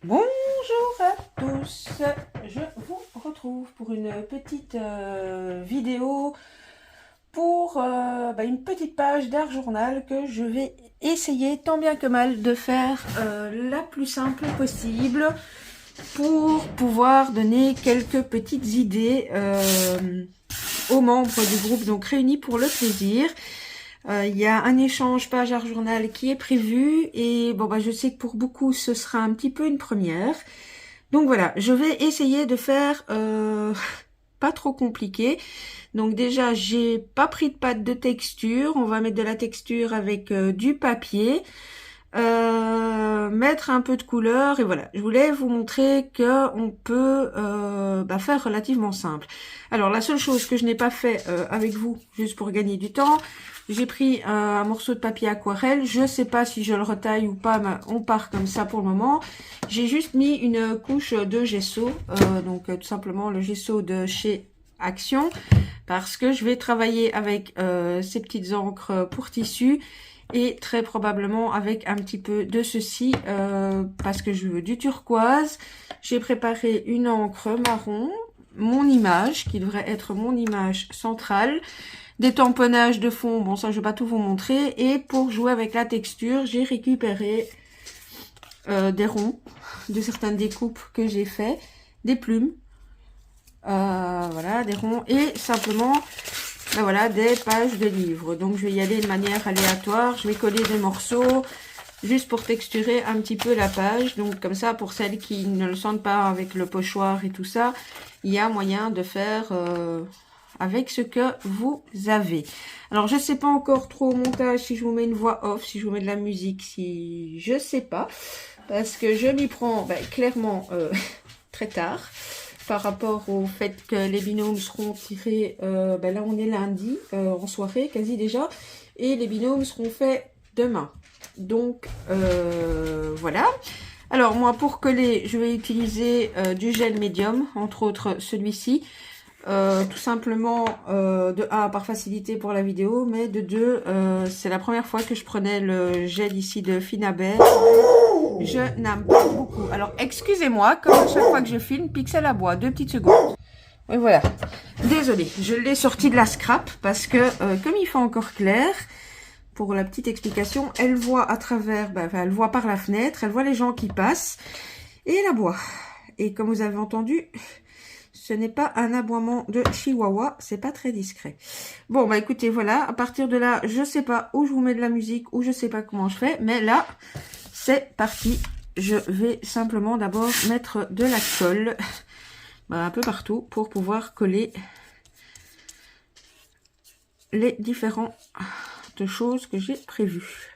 Bonjour à tous, je vous retrouve pour une petite vidéo pour une petite page d'art journal que je vais essayer tant bien que mal de faire la plus simple possible pour pouvoir donner quelques petites idées aux membres du groupe donc réunis pour le plaisir. Il y a un échange page art journal qui est prévu et je sais que pour beaucoup ce sera un petit peu une première. Donc voilà, je vais essayer de faire pas trop compliqué. Donc déjà, j'ai pas pris de pâte de texture. On va mettre de la texture avec du papier. Mettre un peu de couleur et voilà. Je voulais vous montrer que on peut faire relativement simple. Alors la seule chose que je n'ai pas fait avec vous, juste pour gagner du temps, j'ai pris un morceau de papier aquarelle. Je sais pas si je le retaille ou pas, mais on part comme ça pour le moment. J'ai juste mis une couche de gesso, tout simplement le gesso de chez Action, parce que je vais travailler avec ces petites encres pour tissu et très probablement avec un petit peu de ceci parce que je veux du turquoise. J'ai préparé une encre marron, mon image qui devrait être mon image centrale, des tamponnages de fond, bon ça je vais pas tout vous montrer, et pour jouer avec la texture j'ai récupéré des ronds de certaines découpes que j'ai fait, des plumes, voilà, des ronds et simplement voilà, des pages de livres. Donc je vais y aller de manière aléatoire, je vais coller des morceaux juste pour texturer un petit peu la page. Donc comme ça, pour celles qui ne le sentent pas avec le pochoir et tout ça, il y a moyen de faire avec ce que vous avez. Alors je sais pas encore trop au montage si je vous mets une voix off, si je vous mets de la musique, si je sais pas, parce que je m'y prends clairement très tard par rapport au fait que les binômes seront tirés, là on est lundi, en soirée quasi déjà, et les binômes seront faits demain. Donc voilà. Alors moi pour coller, je vais utiliser du gel médium, entre autres celui-ci. Tout simplement de un par facilité pour la vidéo, mais de deux c'est la première fois que je prenais le gel ici de Finabel. Je n'aime pas beaucoup. Alors excusez-moi, comme à chaque fois que je filme, Pixel aboie, 2 petites secondes. Et voilà, désolée, je l'ai sorti de la scrap parce que comme il fait encore clair, pour la petite explication, elle voit à travers, elle voit par la fenêtre, elle voit les gens qui passent et elle aboie. Et comme vous avez entendu, ce n'est pas un aboiement de chihuahua, c'est pas très discret. Bon, écoutez, voilà, à partir de là, je sais pas où je vous mets de la musique, ou je sais pas comment je fais, mais là, c'est parti. Je vais simplement d'abord mettre de la colle un peu partout pour pouvoir coller les différentes choses que j'ai prévues.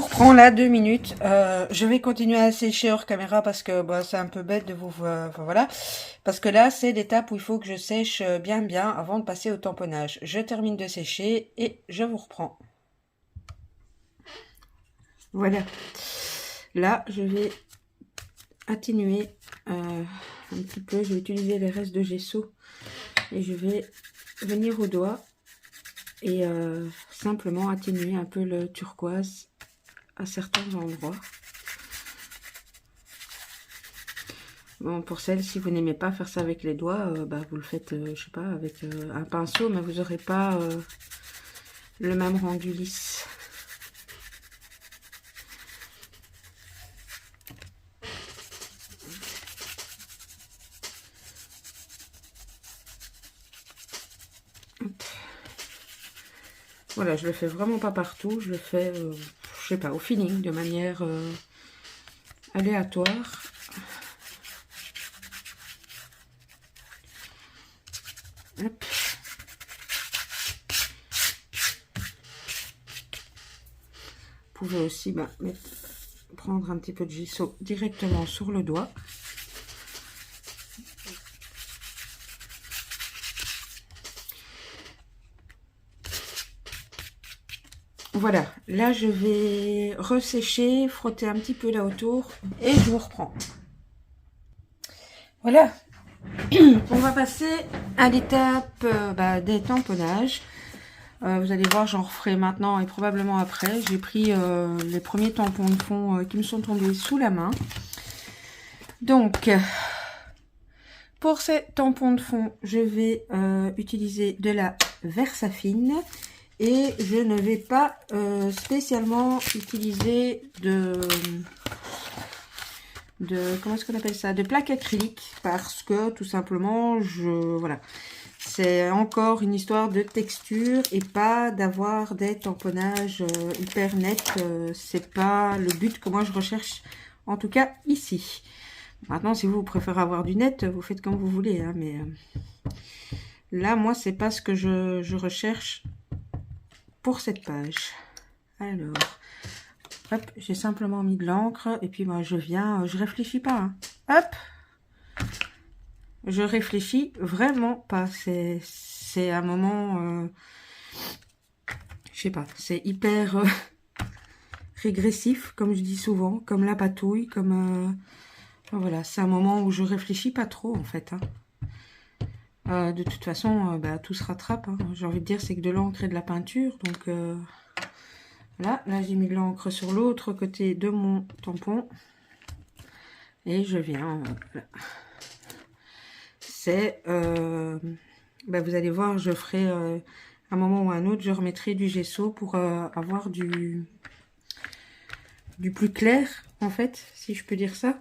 Prends là 2 minutes. Je vais continuer à sécher hors caméra parce que bah, c'est un peu bête de vous... voilà. Parce que là, c'est l'étape où il faut que je sèche bien avant de passer au tamponnage. Je termine de sécher et je vous reprends. Voilà. Là, je vais atténuer un petit peu. Je vais utiliser les restes de gesso et je vais venir au doigt et simplement atténuer un peu le turquoise à certains endroits. Bon, pour celles, si vous n'aimez pas faire ça avec les doigts, bah, vous le faites, je sais pas, avec un pinceau, mais vous n'aurez pas le même rendu lisse. Voilà, je le fais vraiment pas partout, je le fais, je sais pas, au feeling, de manière aléatoire. Hop. Vous pouvez aussi prendre un petit peu de gesso directement sur le doigt. Voilà, là je vais ressécher, frotter un petit peu là autour et je vous reprends. Voilà, on va passer à l'étape des tamponnages. Vous allez voir, j'en referai maintenant et probablement après. J'ai pris les premiers tampons de fond qui me sont tombés sous la main. Donc, pour ces tampons de fond, je vais utiliser de la Versafine. Et je ne vais pas spécialement utiliser comment est-ce qu'on appelle ça, de plaque acrylique, parce que tout simplement voilà, c'est encore une histoire de texture et pas d'avoir des tamponnages hyper nets. C'est pas le but que moi je recherche, en tout cas ici. Maintenant, si vous préférez avoir du net, vous faites comme vous voulez, hein, mais là moi c'est pas ce que je recherche pour cette page. Alors, hop, j'ai simplement mis de l'encre et puis moi je viens, je réfléchis pas, hein. Hop, je réfléchis vraiment pas. C'est un moment, je sais pas, c'est hyper régressif, comme je dis souvent, comme la patouille, comme voilà, c'est un moment où je réfléchis pas trop en fait, hein. De toute façon, tout se rattrape, hein. J'ai envie de dire, c'est que de l'encre et de la peinture. Donc là j'ai mis de l'encre sur l'autre côté de mon tampon. Et je viens... voilà. C'est bah, vous allez voir, je ferai un moment ou un autre, je remettrai du gesso pour avoir du plus clair, en fait, si je peux dire ça.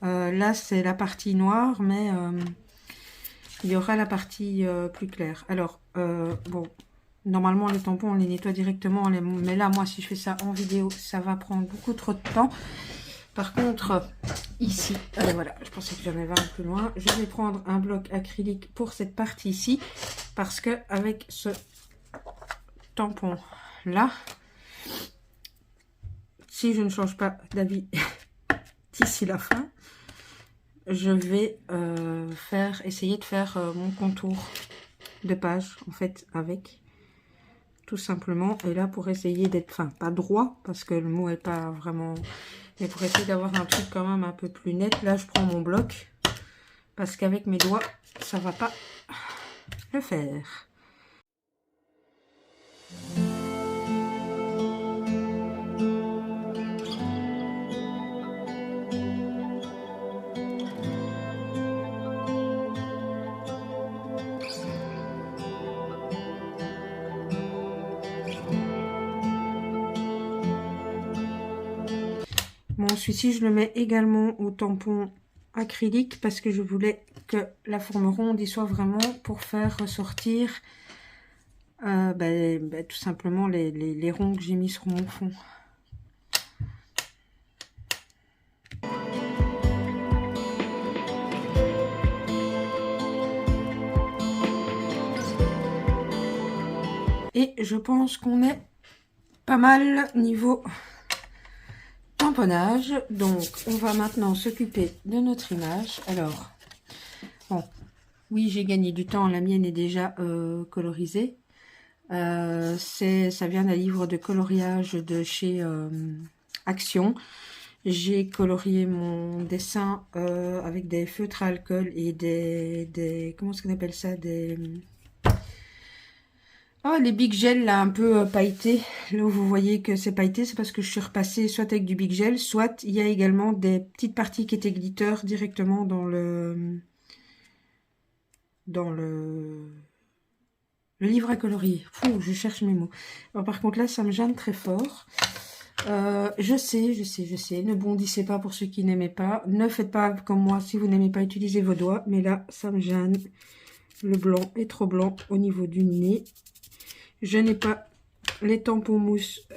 Là, c'est la partie noire, mais il y aura la partie plus claire. Alors, bon, normalement, les tampons, on les nettoie directement, mais là, moi, si je fais ça en vidéo, ça va prendre beaucoup trop de temps. Par contre, ici, voilà, je pensais que j'en avais un peu loin. Je vais prendre un bloc acrylique pour cette partie ici, parce que avec ce tampon là, si je ne change pas d'avis d'ici la fin, je vais essayer de faire mon contour de page en fait avec, tout simplement. Et là, pour essayer d'être, enfin, pas droit parce que le mot est pas vraiment, mais pour essayer d'avoir un truc quand même un peu plus net, là je prends mon bloc parce qu'avec mes doigts ça va pas le faire. Bon, celui-ci, je le mets également au tampon acrylique parce que je voulais que la forme ronde y soit vraiment pour faire ressortir tout simplement les ronds que j'ai mis sur mon fond. Et je pense qu'on est pas mal niveau tamponnage. Donc, on va maintenant s'occuper de notre image. Alors, bon, oui, j'ai gagné du temps. La mienne est déjà colorisée. Ça vient d'un livre de coloriage de chez Action. J'ai colorié mon dessin avec des feutres à alcool et des comment est-ce qu'on appelle ça, les Big Gel là un peu pailletés. Là où vous voyez que c'est pailleté, c'est parce que je suis repassée soit avec du Big Gel, soit il y a également des petites parties qui étaient glitter directement dans le livre à colorier. Fou, je cherche mes mots. Alors, par contre là, ça me gêne très fort. Je sais, ne bondissez pas pour ceux qui n'aimaient pas. Ne faites pas comme moi, si vous n'aimez pas, utilisez vos doigts. Mais là, ça me gêne. Le blanc est trop blanc au niveau du nez. Je n'ai pas les tampons mousse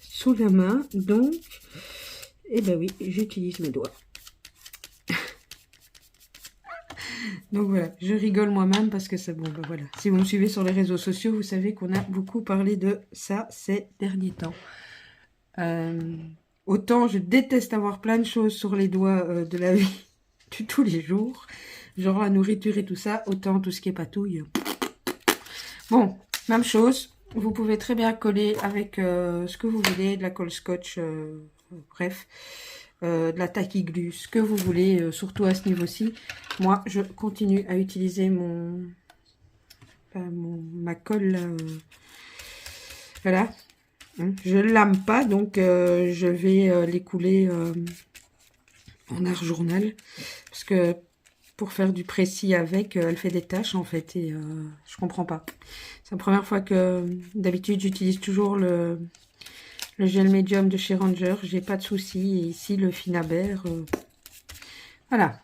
sous la main, donc, eh ben oui, j'utilise mes doigts. Donc voilà, je rigole moi-même parce que c'est bon, ben voilà. Si vous me suivez sur les réseaux sociaux, vous savez qu'on a beaucoup parlé de ça ces derniers temps. Autant je déteste avoir plein de choses sur les doigts de la vie de tous les jours, genre la nourriture et tout ça, autant tout ce qui est patouille. Bon, même chose, vous pouvez très bien coller avec ce que vous voulez, de la colle scotch, bref, de la tacky glue, ce que vous voulez, surtout à ce niveau-ci. Moi, je continue à utiliser ma colle, là, voilà. Je ne lame pas, donc je vais les couler en art journal, parce que pour faire du précis avec, elle fait des taches en fait, et je comprends pas. C'est la première fois que, d'habitude, j'utilise toujours le gel médium de chez Ranger, j'ai pas de soucis, et ici le Finabert, voilà,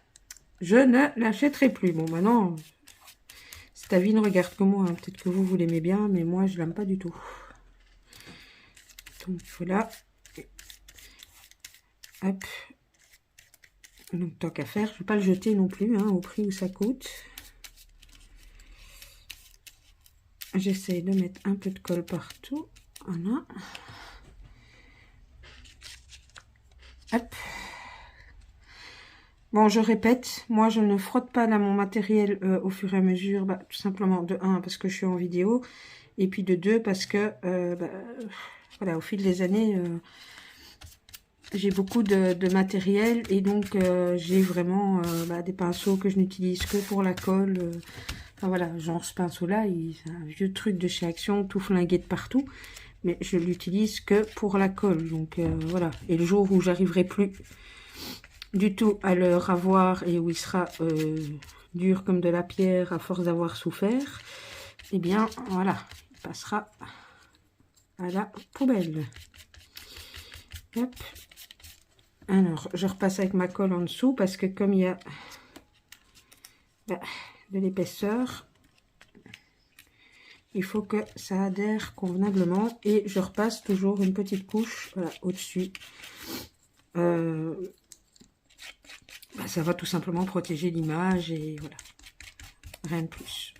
je ne l'achèterai plus. Bon, maintenant, c'est ta vie, ne regarde que moi, hein. Peut-être que vous l'aimez bien, mais moi je l'aime pas du tout. Donc voilà, hop. Donc tant qu'à faire, je ne vais pas le jeter non plus, hein, au prix où ça coûte. J'essaie de mettre un peu de colle partout. Voilà. Hop. Bon, je répète, moi je ne frotte pas là mon matériel au fur et à mesure, tout simplement de 1 parce que je suis en vidéo, et puis de 2 parce que voilà, au fil des années, j'ai beaucoup de matériel, et donc j'ai vraiment des pinceaux que je n'utilise que pour la colle. Enfin voilà, genre ce pinceau là, c'est un vieux truc de chez Action, tout flingué de partout, mais je l'utilise que pour la colle. Donc voilà, et le jour où j'arriverai plus du tout à le ravoir et où il sera dur comme de la pierre à force d'avoir souffert, eh bien voilà, il passera à la poubelle. Hop. Alors, je repasse avec ma colle en dessous parce que comme il y a de l'épaisseur, il faut que ça adhère convenablement et je repasse toujours une petite couche, voilà, au-dessus. Ça va tout simplement protéger l'image et voilà, rien de plus.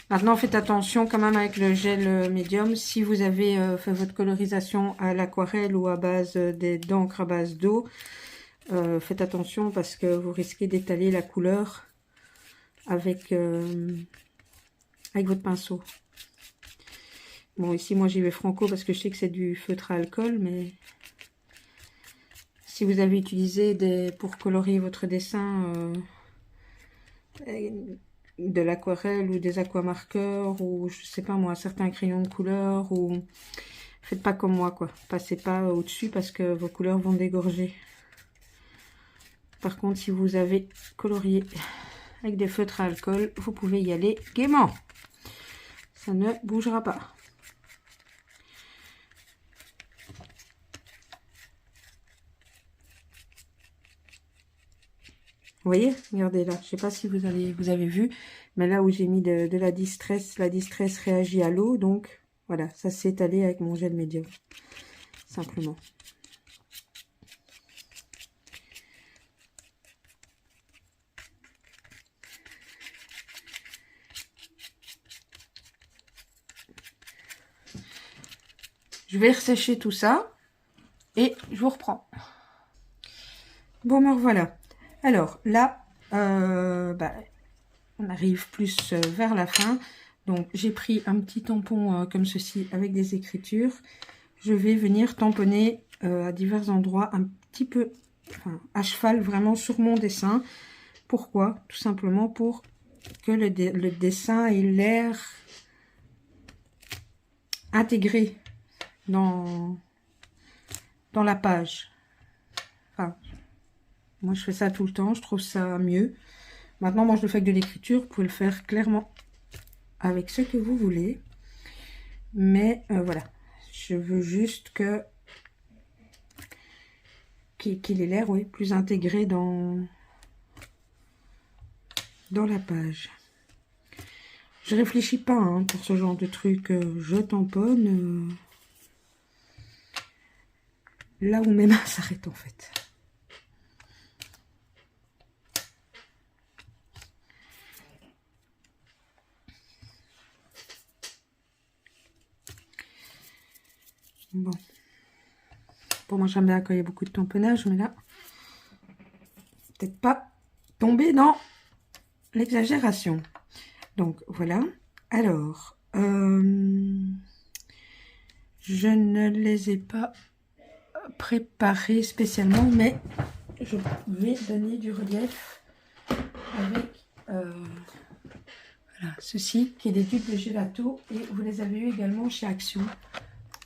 Maintenant, faites attention quand même avec le gel médium. Si vous avez fait votre colorisation à l'aquarelle ou à base d'encre à base d'eau, faites attention parce que vous risquez d'étaler la couleur avec votre pinceau. Bon, ici, moi, j'y vais franco parce que je sais que c'est du feutre à alcool, mais si vous avez utilisé pour colorier votre dessin de l'aquarelle ou des aquamarqueurs ou, je sais pas moi, certains crayons de couleur, ou faites pas comme moi, quoi. Passez pas au-dessus parce que vos couleurs vont dégorger. Par contre, si vous avez colorié avec des feutres à alcool, vous pouvez y aller gaiement. Ça ne bougera pas. Vous voyez, regardez là, je sais pas si vous avez vu, mais là où j'ai mis de la distress réagit à l'eau, donc voilà, ça s'est étalé avec mon gel médium, simplement. Je vais ressécher tout ça et je vous reprends. Bon, me revoilà. Alors là, on arrive plus vers la fin. Donc j'ai pris un petit tampon comme ceci avec des écritures. Je vais venir tamponner à divers endroits un petit peu à cheval vraiment sur mon dessin. Pourquoi? Tout simplement pour que le dessin ait l'air intégré dans la page. Enfin, moi je fais ça tout le temps, je trouve ça mieux. Maintenant, moi je le fais avec de l'écriture, vous pouvez le faire clairement avec ce que vous voulez. Mais voilà, je veux juste qu'il ait l'air, oui, plus intégré dans la page. Je réfléchis pas hein, pour ce genre de truc, je tamponne là où mes mains s'arrêtent en fait. Bon. Pour moi, j'aime bien quand il y a beaucoup de tamponnage, mais là, peut-être pas tomber dans l'exagération. Donc, voilà. Alors, je ne les ai pas préparés spécialement, mais je vais donner du relief avec voilà, ceci, qui est des tubes de gelato, et vous les avez eu également chez Action.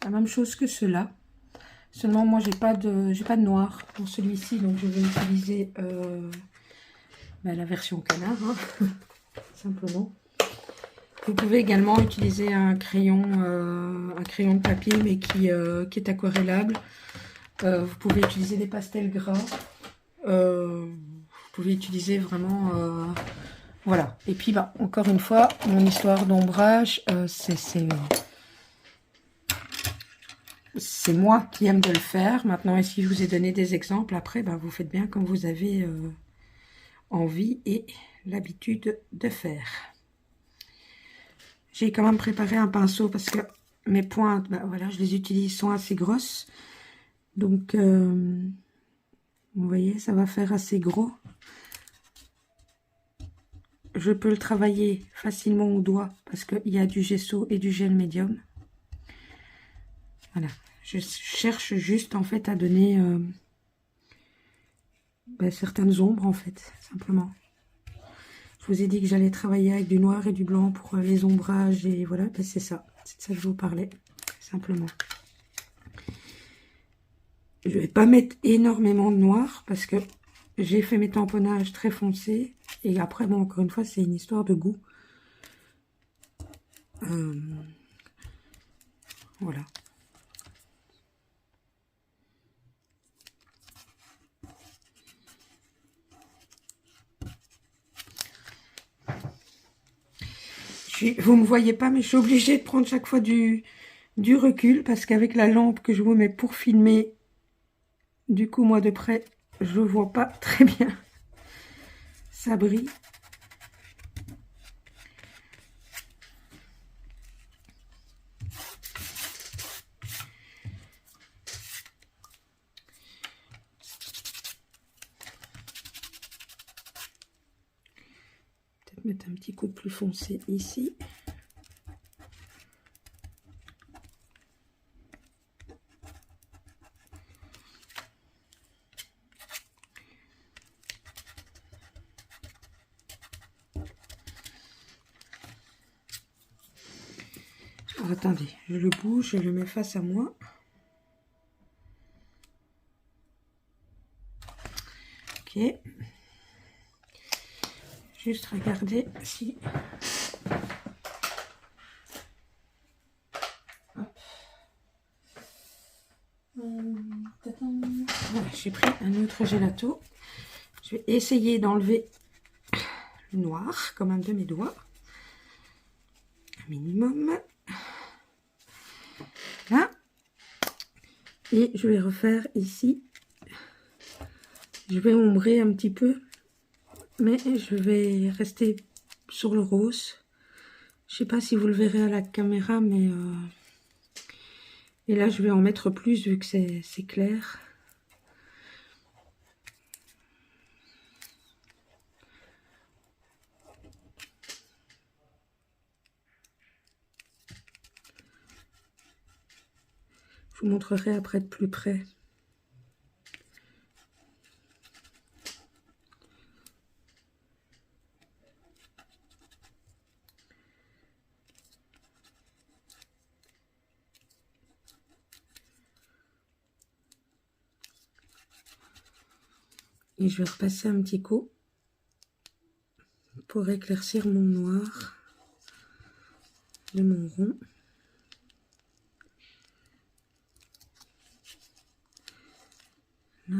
La même chose que ceux-là. Seulement, moi, j'ai pas de noir dans celui-ci, donc je vais utiliser la version canard, hein, simplement. Vous pouvez également utiliser un crayon de papier, mais qui est aquarellable. Vous pouvez utiliser des pastels gras. Vous pouvez utiliser vraiment... voilà. Et puis, encore une fois, mon histoire d'ombrage, c'est moi qui aime de le faire. Maintenant, ici, je vous ai donné des exemples. Après, vous faites bien comme vous avez envie et l'habitude de faire. J'ai quand même préparé un pinceau parce que mes pointes, voilà, je les utilise, sont assez grosses. Donc, vous voyez, ça va faire assez gros. Je peux le travailler facilement au doigt parce qu'il y a du gesso et du gel médium. Voilà, je cherche juste en fait à donner certaines ombres en fait, simplement. Je vous ai dit que j'allais travailler avec du noir et du blanc pour les ombrages et voilà, c'est ça. C'est de ça que je vous parlais, simplement. Je vais pas mettre énormément de noir parce que j'ai fait mes tamponnages très foncés Et après, bon, encore une fois, c'est une histoire de goût. Voilà. Vous me voyez pas, mais je suis obligée de prendre chaque fois du recul parce qu'avec la lampe que je vous mets pour filmer, du coup, moi de près, je vois pas très bien. Ça brille. Peut-être mettre un petit coup plus foncé ici. Alors, attendez, je le bouge, je le mets face à moi. Ok. Juste regarder si... Voilà, j'ai pris un autre gelato. Je vais essayer d'enlever le noir, comme un de mes doigts. Un minimum. Là. Et je vais refaire ici. Je vais ombrer un petit peu. Mais je vais rester sur le rose. Je sais pas si vous le verrez à la caméra, mais... Et là, je vais en mettre plus vu que c'est clair. Je vous montrerai après de plus près. Et je vais repasser un petit coup pour éclaircir mon noir de mon rond. Là.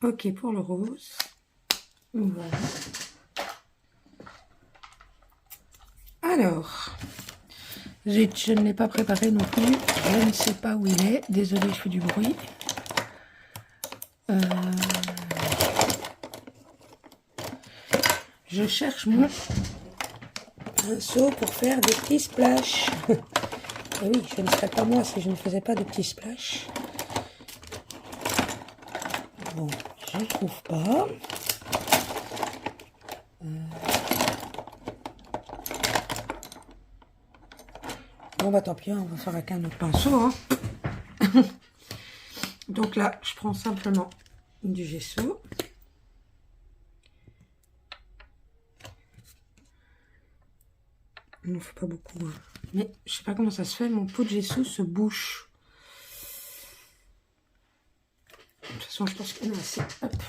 Ok pour le rose. Voilà. Alors, je ne l'ai pas préparé non plus. Je ne sais pas où il est. Désolée, je fais du bruit. Je cherche mon pinceau pour faire des petits splashs. Et oui, ce ne serait pas moi si je ne faisais pas de petits splashs. Bon, je ne trouve pas. Bon bah tant pis, on va faire avec un autre pinceau. Hein. Donc là, je prends simplement du gesso. Il n'en faut pas beaucoup. Hein. Mais je sais pas comment ça se fait, mon pot de gesso se bouche. De toute façon, je pense qu'on a assez. Hop.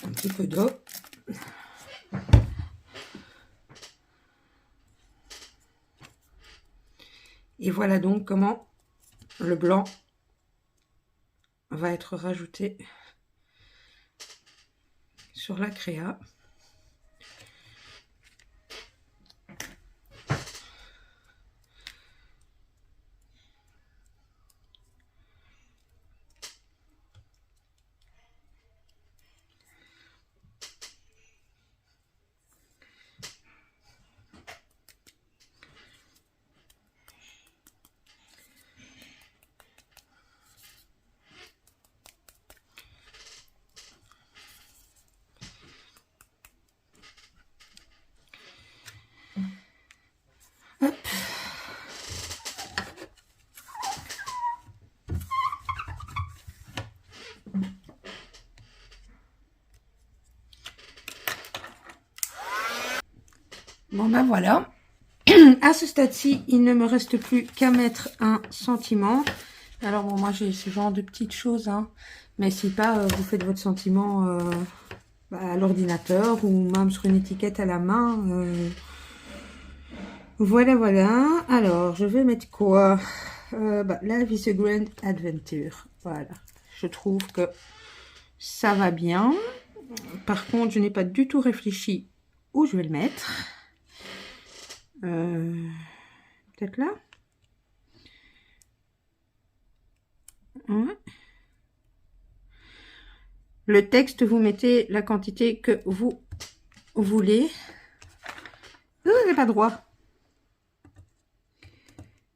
Un petit peu d'eau. Et voilà donc comment le blanc va être rajouté sur la créa. Bon ben voilà. À ce stade-ci, il ne me reste plus qu'à mettre un sentiment. Alors bon, moi j'ai ce genre de petites choses, hein. Mais si pas, vous faites votre sentiment à l'ordinateur ou même sur une étiquette à la main. Voilà, voilà. Alors, je vais mettre quoi? Life is a Grand Adventure. Voilà. Je trouve que ça va bien. Par contre, je n'ai pas du tout réfléchi où je vais le mettre. Peut-être là. Ouais. Le texte, vous mettez la quantité que vous voulez. Vous n'avez pas droit.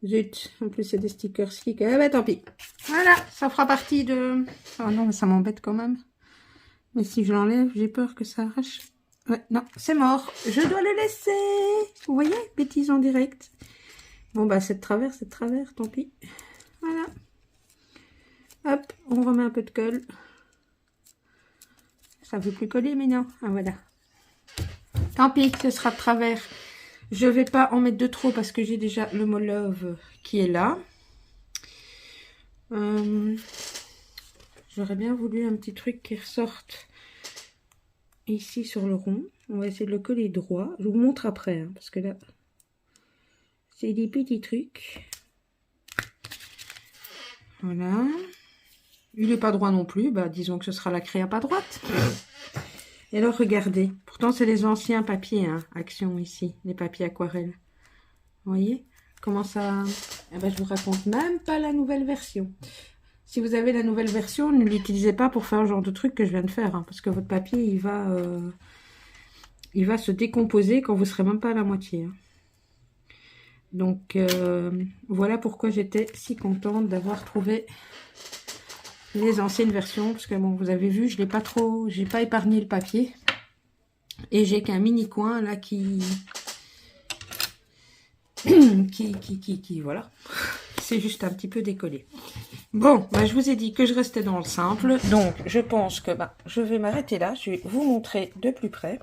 Zut, en plus c'est des stickers qui... Eh ben tant pis. Voilà, ça fera partie de... Oh non, mais ça m'embête quand même. Mais si je l'enlève, j'ai peur que ça arrache. Ouais, non, c'est mort. Je dois le laisser. Vous voyez, bêtise en direct. Bon, bah c'est de travers, tant pis. Voilà. Hop, on remet un peu de colle. Ça ne veut plus coller, mais non. Ah, voilà. Tant pis, ce sera de travers. Je ne vais pas en mettre de trop parce que j'ai déjà le Molove qui est là. J'aurais bien voulu un petit truc qui ressorte ici sur le rond. On va essayer de le coller droit. Je vous montre après, hein, parce que là, c'est des petits trucs. Voilà. Il n'est pas droit non plus. Bah, disons que ce sera la créa pas droite. Et alors, regardez. Pourtant, c'est les anciens papiers, hein, Action ici. Les papiers aquarelles. Vous voyez comment ça... Eh ben, je vous raconte même pas la nouvelle version. Si vous avez la nouvelle version, ne l'utilisez pas pour faire le genre de truc que je viens de faire. Hein, parce que votre papier, il va se décomposer quand vous ne serez même pas à la moitié. Hein. Donc, voilà pourquoi j'étais si contente d'avoir trouvé les anciennes versions. Parce que, bon, vous avez vu, je n'ai pas trop... J'ai pas épargné le papier. Et j'ai qu'un mini coin, là, voilà. C'est juste un petit peu décollé. Bon, bah, je vous ai dit que je restais dans le simple. Donc, je pense que je vais m'arrêter là. Je vais vous montrer de plus près.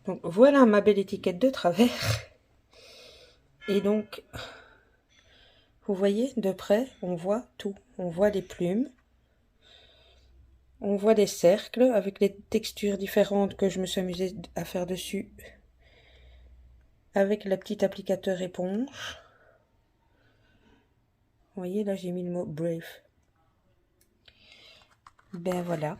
Donc, voilà ma belle étiquette de travers. Et donc, vous voyez, de près, on voit tout. On voit les plumes. On voit des cercles avec les textures différentes que je me suis amusée à faire dessus. Avec le petit applicateur éponge. Vous voyez, là, j'ai mis le mot Brave. Ben voilà.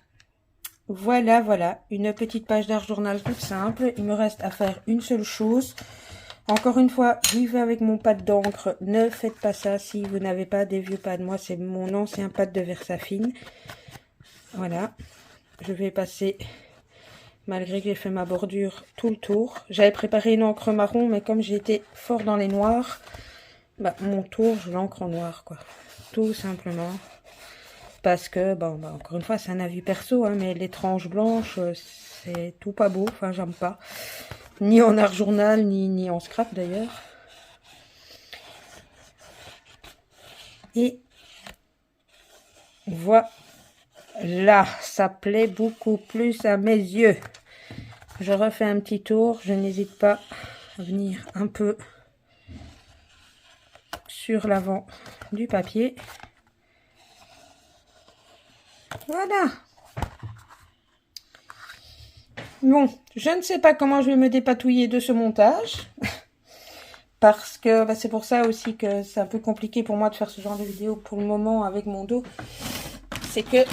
Voilà. Une petite page d'art journal toute simple. Il me reste à faire une seule chose. Encore une fois, j'y vais avec mon pad d'encre. Ne faites pas ça si vous n'avez pas des vieux pads. Moi, c'est mon ancien pad de Versafine. Voilà. Je vais passer, malgré que j'ai fait ma bordure, tout le tour. J'avais préparé une encre marron, mais comme j'ai été fort dans les noirs, mon tour, je l'encre en noir, quoi. Tout simplement. Parce que, encore une fois, c'est un avis perso, hein, mais les tranches blanches, c'est tout pas beau. Enfin, j'aime pas. Ni en art journal, ni en scrap, d'ailleurs. Et voilà. Là, ça plaît beaucoup plus à mes yeux. Je refais un petit tour. Je n'hésite pas à venir un peu sur l'avant du papier. Voilà. Bon, je ne sais pas comment je vais me dépatouiller de ce montage. Parce que c'est pour ça aussi que c'est un peu compliqué pour moi de faire ce genre de vidéo pour le moment avec mon dos. C'est que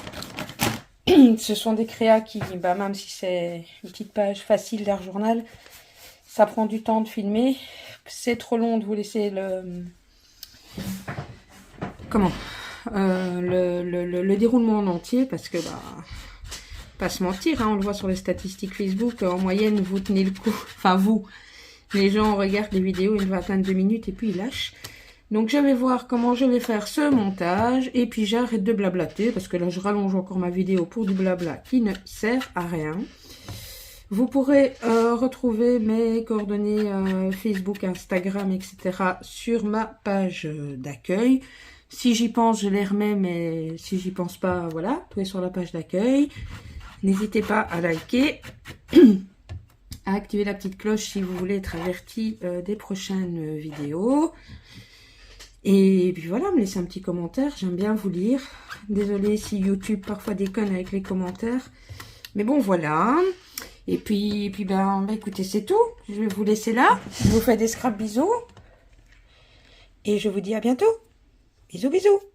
ce sont des créas qui, même si c'est une petite page facile d'art journal, ça prend du temps de filmer. C'est trop long de vous laisser le déroulement en entier parce que, pas se mentir, hein, on le voit sur les statistiques Facebook, en moyenne, vous tenez le coup. Enfin, vous, les gens regardent les vidéos une vingtaine de minutes et puis ils lâchent. Donc, je vais voir comment je vais faire ce montage. Et puis, j'arrête de blablater. Parce que là, je rallonge encore ma vidéo pour du blabla qui ne sert à rien. Vous pourrez retrouver mes coordonnées Facebook, Instagram, etc. sur ma page d'accueil. Si j'y pense, je les remets. Mais si j'y pense pas, voilà. Tout est sur la page d'accueil. N'hésitez pas à liker. à activer la petite cloche si vous voulez être averti des prochaines vidéos. Et puis voilà, me laisser un petit commentaire, j'aime bien vous lire. Désolée si YouTube parfois déconne avec les commentaires. Mais bon, voilà. Et puis ben écoutez, c'est tout. Je vais vous laisser là. Je vous fais des scraps bisous. Et je vous dis à bientôt. Bisous, bisous.